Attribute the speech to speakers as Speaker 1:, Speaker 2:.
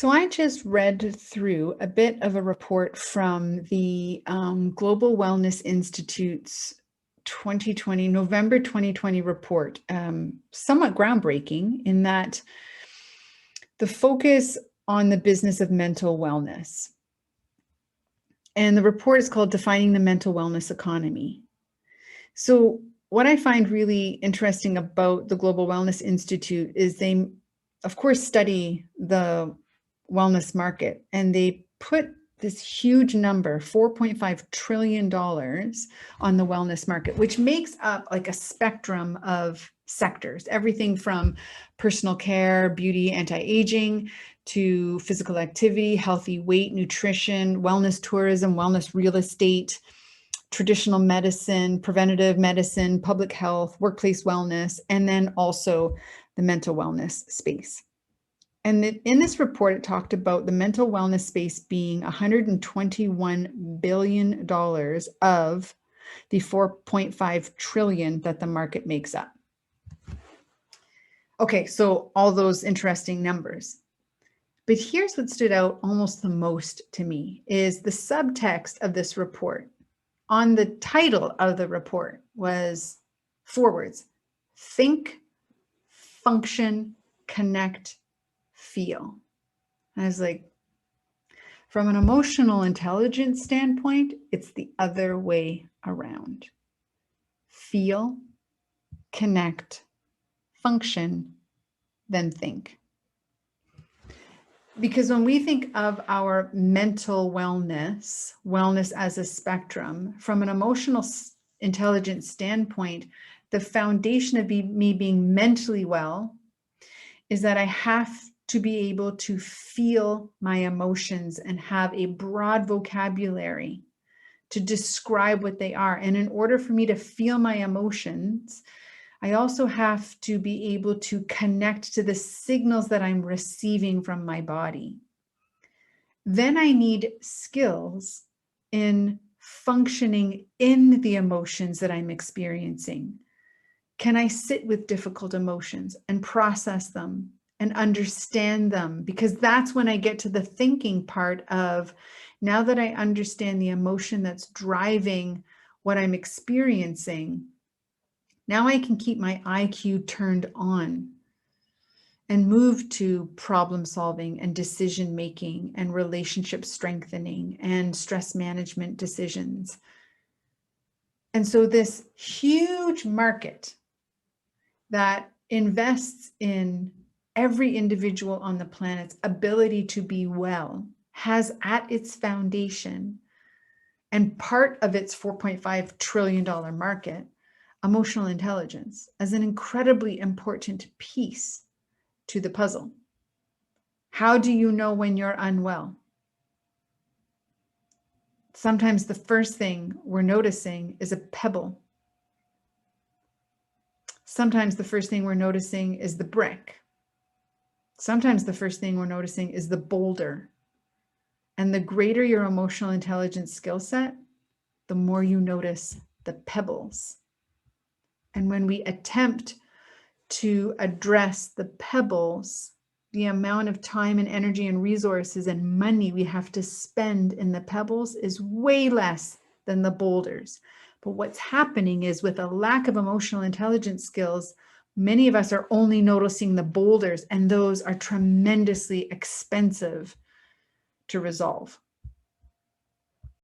Speaker 1: So I just read through a bit of a report from the Global Wellness Institute's 2020, November 2020 report, somewhat groundbreaking in that the focus on the business of mental wellness. And the report is called Defining the Mental Wellness Economy. So what I find really interesting about the Global Wellness Institute is they, of course, study the wellness market, and they put this huge number, $4.5 trillion on the wellness market, which makes up like a spectrum of sectors, everything from personal care, beauty, anti-aging, to physical activity, healthy weight, nutrition, wellness tourism, wellness real estate, traditional medicine, preventative medicine, public health, workplace wellness, and then also the mental wellness space. And in this report, it talked about the mental wellness space being $121 billion of the $4.5 trillion that the market makes up. Okay, so all those interesting numbers. But here's what stood out almost the most to me is the subtext of this report. On the title of the report was 4 words: think, function, connect, feel. And I was like, from an emotional intelligence standpoint, it's the other way around. Feel, connect, function, then think. Because when we think of our mental wellness, wellness as a spectrum, from an emotional intelligence standpoint, the foundation of me being mentally well is that I have to be able to feel my emotions and have a broad vocabulary to describe what they are. And in order for me to feel my emotions, I also have to be able to connect to the signals that I'm receiving from my body. Then I need skills in functioning in the emotions that I'm experiencing. Can I sit with difficult emotions and process them and understand them? Because that's when I get to the thinking part of, now that I understand the emotion that's driving what I'm experiencing, now I can keep my IQ turned on and move to problem solving and decision making and relationship strengthening and stress management decisions. And so this huge market that invests in every individual on the planet's ability to be well has at its foundation, and part of its $4.5 trillion market, emotional intelligence as an incredibly important piece to the puzzle. How do you know when you're unwell? Sometimes the first thing we're noticing is a pebble. Sometimes the first thing we're noticing is the brick. Sometimes the first thing we're noticing is the boulder. And the greater your emotional intelligence skill set, the more you notice the pebbles. And when we attempt to address the pebbles, the amount of time and energy and resources and money we have to spend in the pebbles is way less than the boulders. But what's happening is, with a lack of emotional intelligence skills, many of us are only noticing the boulders, and those are tremendously expensive to resolve.